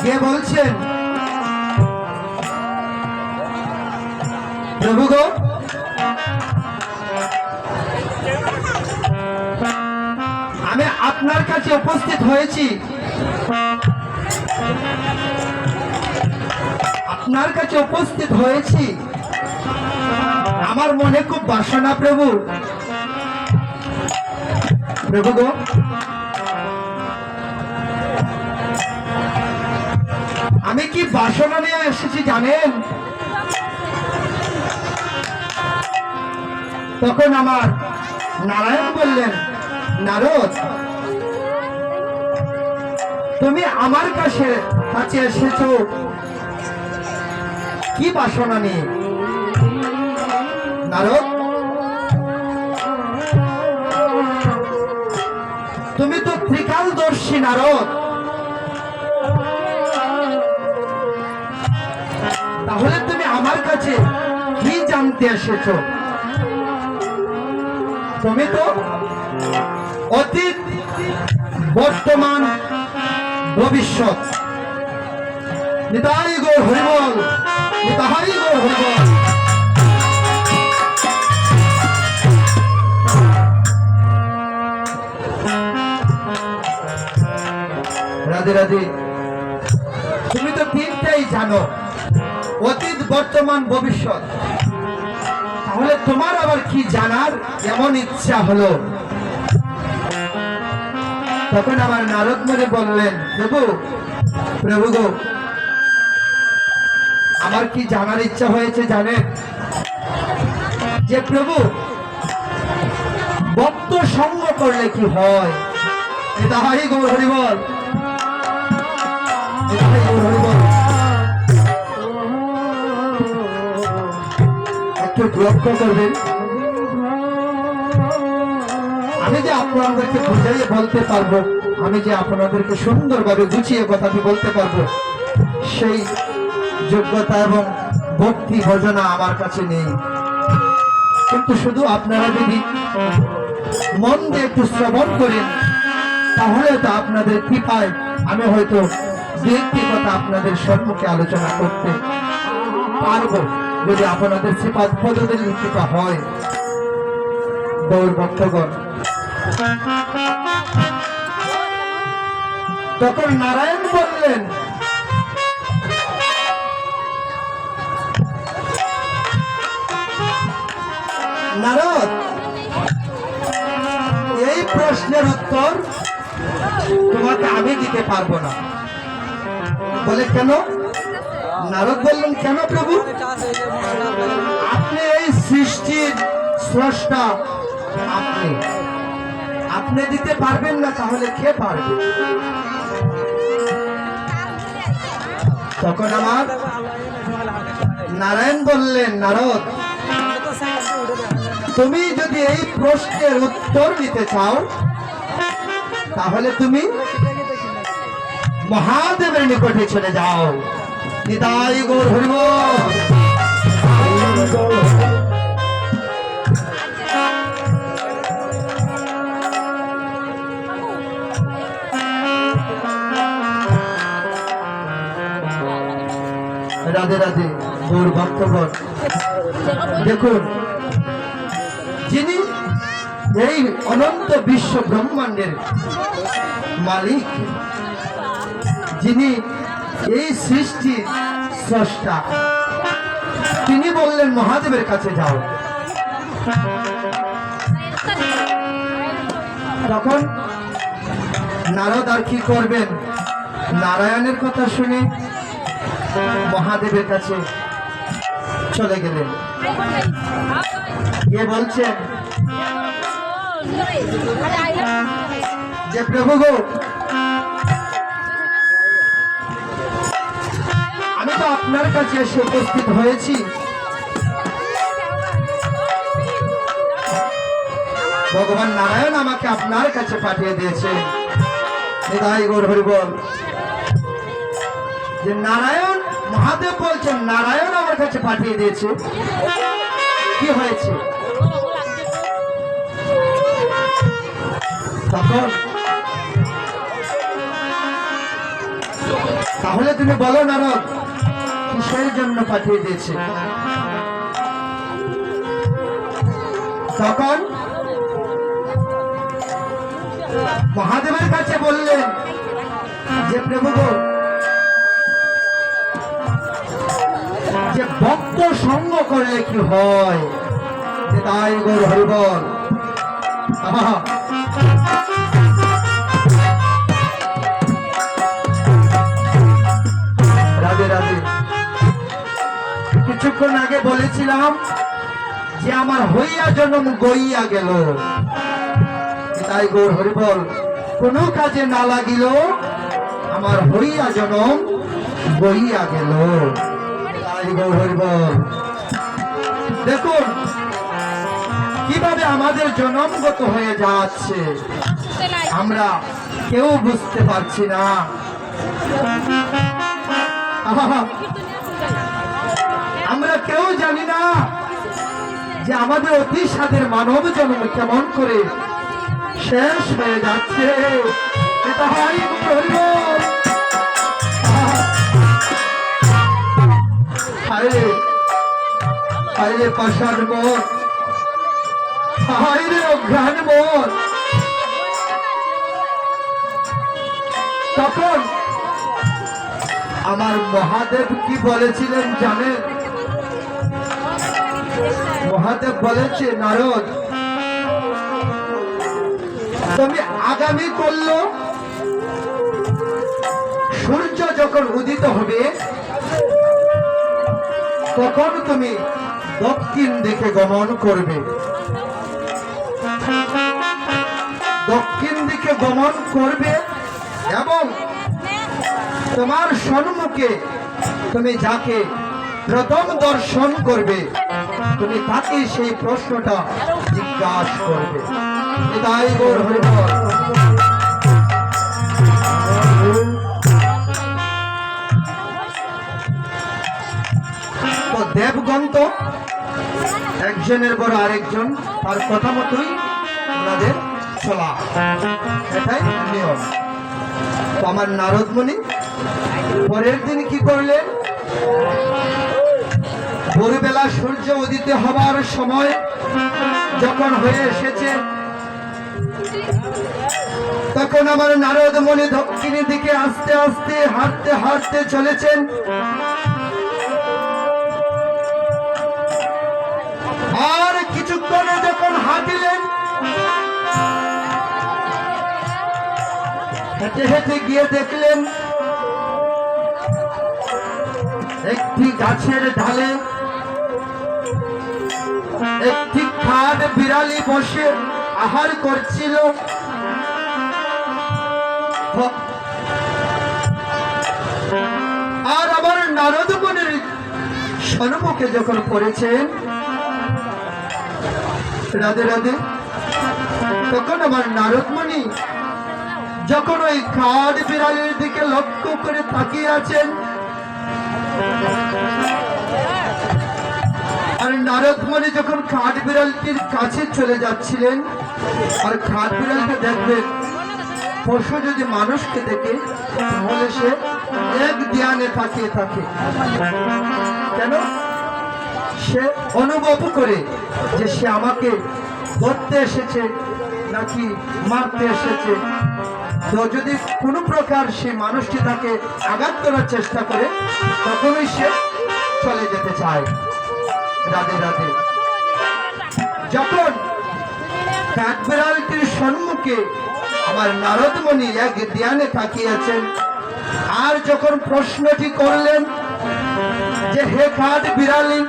কে বলছেন প্রভু গো, আমি আপনার কাছে উপস্থিত হয়েছি, আপনার কাছে উপস্থিত হয়েছি, আমার মনে খুব বাসনা প্রভু। প্রভু গো, আমি কি বাসনা নিয়ে এসেছি জানেন? তখন আমার নারায়ণ বললেন, নারদ, তুমি আমার কাছে এসেছো কি বাসনা নিয়ে? নারদ, তুমি তো ত্রিকালদর্শী নারদ, তাহলে তুমি আমার কাছে কি জানতে এসেছো? তুমি তো অতীত, বর্তমান, ভবিষ্যৎ। নিতাই গৌর হরিবল, নিতাই গৌর হরিবল। রাধে রাধে। তুমি তো তিনটাই জানো, অতীত, বর্তমান, ভবিষ্যৎ। তাহলে তোমার আবার কি জানার এমন ইচ্ছা হলো? তখন আমার নারদ মুনি বললেন, প্রভু, প্রভু গো, আমার কি জানার ইচ্ছা হয়েছে জানেন? যে প্রভু, ভক্ত সঙ্গ করলে কি হয়? তাহাই গৌর হরিবল, তাহাই গৌর হরিবল। একটু লক্ষ্য করবেন, আমি যে আপনাদেরকে বুঝাইয়ে বলতে পারবো, আমি যে আপনাদেরকে সুন্দরভাবে গুছিয়ে কথাটি বলতে পারবো, সেই যোগ্যতা এবং ভক্তি ভজনা আমার কাছে নেই। কিন্তু শুধু আপনারা যদি মন দিয়ে একটু শ্রবণ করেন, তাহলে তো আপনাদের কৃপায় আমি হয়তো ব্যক্তিগত আপনাদের সম্মুখে আলোচনা করতে পারবো, যদি আপনাদের শ্রীপাদ পদদের কৃপা হয়। গৌর ভক্তগণ, তখন নারায়ণ বললেন, নারদ, এই প্রশ্নের উত্তর তোমাকে আমি দিতে পারবো না। বলে কেন? নারদ বললেন, কেন প্রভু? আপনি এই সৃষ্টির স্রষ্টা, আপনি দিতে পারবেন না, তাহলে কে পারবে? তখন আমার নারায়ণ বললেন, নারদ, তুমি যদি এই প্রশ্নের উত্তর দিতে চাও, তাহলে তুমি মহাদেবের নিকটে চলে যাও। নিতাই গৌর হরিবল। রাধে রাধে। গৌর ভক্তগণ, দেখুন, যিনি এই অনন্ত বিশ্ব ব্রহ্মাণ্ডের মালিক, যিনি এই সৃষ্টির স্রষ্টা, তিনি বললেন মহাদেবের কাছে যাও। তখন নারদ আর কি করবেন? নারায়ণের কথা শুনে মহাদেবের কাছে চলে গেলেন। কে বলছেন যে প্রভু গো, আমি তো আপনার কাছে এসে উপস্থিত হয়েছি, ভগবান নারায়ণ আমাকে আপনার কাছে পাঠিয়ে দিয়েছে। নিতাই গৌর হরিবল। যে নারায়ণ, মহাদেব বলছেন নারায়ণ আমার কাছে পাঠিয়ে দিয়েছে, কি হয়েছে? তখন তাহলে তুমি বলো নারদ কিসের জন্য পাঠিয়ে দিয়েছে? তখন মহাদেবের কাছে বললেন যে প্রভু গো, যে ভক্ত সঙ্গ করলে কি হয়, যে তাই গো হরিবল। রাধে রাধে। কিছুক্ষণ আগে বলেছিলাম যে আমার হইয়া জন্ম গইয়া গেল, তাই গৌর হরিবল। কোন কাজে না লাগিল, আমার হইয়া জনম গইয়া গেল, তাই গৌর হরিবল। দেখুন কিভাবে আমাদের জন্মগত হয়ে যাচ্ছে, আমরা কেউ বুঝতে পারছি না। আমরা কেউ জানি না যে আমাদের অতি সাধের মানব জন্ম কেমন করে শেষ হয়ে যাচ্ছে। এটা হয় হায়রে পাষাণ মন, হায়রে অজ্ঞান মন। তখন আমার মহাদেব কি বলেছিলেন জানেন? মহাদেব বলেছে, নারদ তুমি আগামী করলো সূর্য যখন উদিত হবে তখন তুমি দক্ষিণ দিকে গমন করবে। দক্ষিণ দিকে গমন করবে এবং তোমার সম্মুখে তুমি যাকে প্রথম দর্শন করবে তুমি তাকে সেই প্রশ্নটা জিজ্ঞাসা করবে। তাই গৌর হরিবল। তো দেবগণ তো একজনের পর আরেকজন তার কথা মতোই ওনাদের চলা, এটাই নিয়ম। তো আমার নারদ মুনি পরের দিন কি করলেন? ভোরবেলা সূর্য উদিত হবার সময় যখন হয়ে এসেছে তখন আমার নারদ মুনি দক্ষিণের দিকে আস্তে আস্তে হাঁটতে হাঁটতে চলেছেন। আর কিছুক্ষণে যখন হাঁটিলেন, হেঁটে হেঁটে গিয়ে দেখলেন একটি গাছের ঢালে একটি খাদ বিড়ালি বসে আহার করছিল। আর আমার নারদ মুনির সম্মুখে যখন পড়েছেন, রাধে রাধে, তখন আমার নারদ মুনি যখন ওই খাদ বিড়ালের দিকে লক্ষ্য করে তাকিয়ে আছেন, আর নারদ মুনি যখন খাদ বিড়ালটির কাছে চলে যাচ্ছিলেন, আর খাদ বিড়ালকে দেখবেন পশু যদি মানুষকে দেখে তাহলে সে এক ধ্যানে তাকিয়ে থাকে। কেন? সে অনুভব করে যে সে আমাকে ধরতে এসেছে নাকি মারতে এসেছে। তো যদি কোনো প্রকার সে মানুষটি তাকে আঘাত করার চেষ্টা করে তখনই সে চলে যেতে চায়। রাধে রাধে। যখন কাঠবিড়ালটির সম্মুখে আমার নারদ মুনি এক ধ্যানে তাকিয়েছেন, আর যখন প্রশ্নটি করলেন যে হে কাঠ বিড়ালি,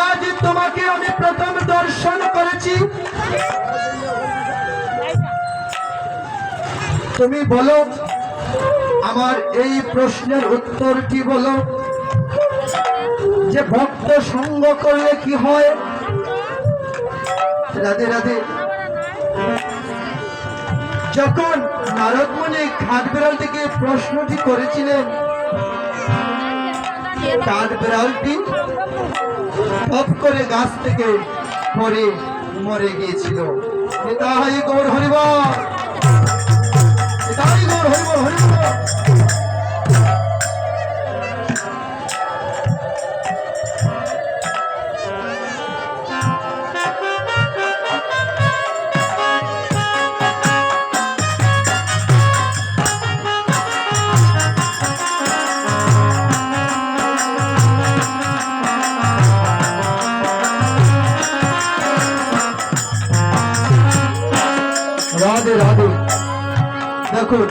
আজ তোমাকে আমি প্রথম দর্শন করেছি, তুমি বলো আমার এই প্রশ্নের উত্তরটি বলো যে ভক্ত সঙ্গ করলে কি হয়। রাধে রাধে। যখন নারদ মুনি কাঠবিড়াল থেকে প্রশ্নটি করেছিলেন, কাঠবিড়ালটি টপ করে গাছ থেকে পরে মরে গিয়েছিল। নিতাই গৌর হরিবল, নিতাই গৌর হরিবল, হরিবল। রাধে রাধে। দেখুন,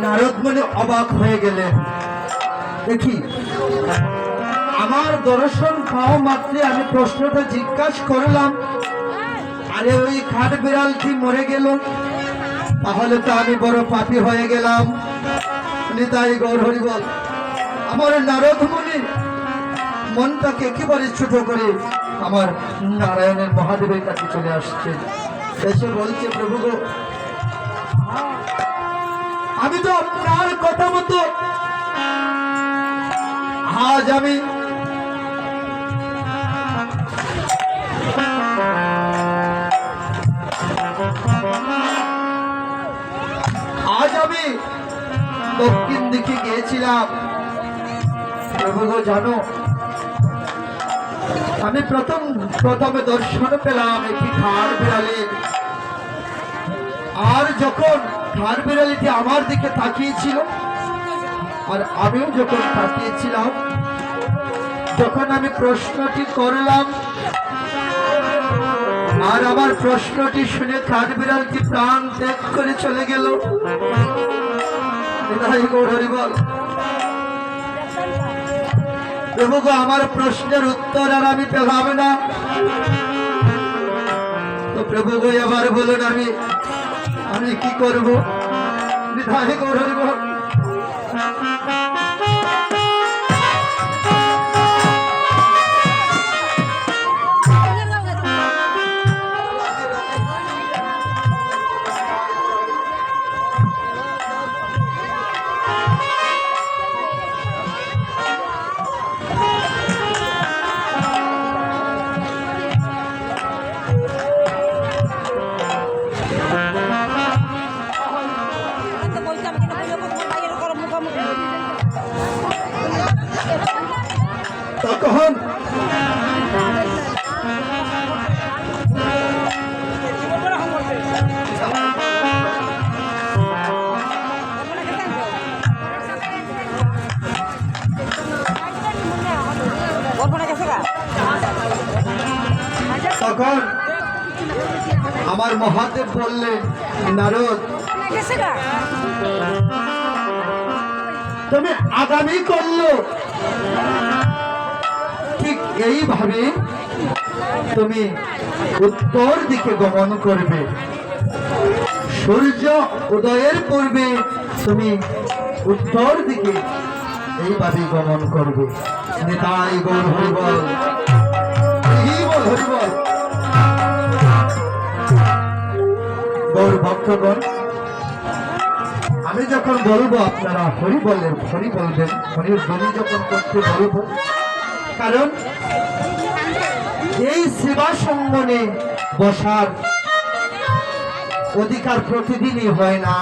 নারদ মুনি অবাক হয়ে গেলেন। দেখি, আমার দর্শন পাওয়া মাত্রে আমি প্রশ্নটা জিজ্ঞাসা করলাম, আরে ওই খাট বিড়াল কি মরে গেল? তাহলে তো আমি বড় পাপী হয়ে গেলাম। নিতাই গৌর হরিবল। আমার নারদ মুনি মনটাকে একেবারে ছোট করে আমার নারায়ণের মহাদেবের কাছে চলে আসছে, এসে বলছে, প্রভু গো, আমি তো আপনার কথা মতো আজ আমি দক্ষিণ দিকে গিয়েছিলাম। প্রভু গো, জানো, আমি প্রথমে দর্শন পেলাম একটি খাড় বিড়ালের। আর যখন খাড় বিড়ালিটি আমার দিকে তাকিয়েছিল আর আমিও যখন তাকিয়েছিলাম, যখন আমি প্রশ্নটি করলাম আর আমার প্রশ্নটি শুনে খাড় বিড়ালটি প্রাণ ত্যাগ করে চলে গেল। প্রভু গো, আমার প্রশ্নের উত্তর আর আমি পেলাম না। তো প্রভু গো, এবার বলুন আমি কি করবো? বিধায় গৌরব। তখন আমার মহাদেব বললেন, নারদ, তুমি আগামী করলো ঠিক এইভাবে তুমি উত্তর দিকে গমন করবে। সূর্য উদয়ের পূর্বে তুমি উত্তর দিকে এইভাবে গমন করবে। নিতাই গৌর হরিবল, হরিবল। গৌর ভক্তগণ, আমি যখন বলবো আপনারা হরি বলবেন, হরির ধ্বনি যখন করতে বলবো, কারণ এই সেবা সঙ্গনে বসার অধিকার প্রতিদিনই হয় না।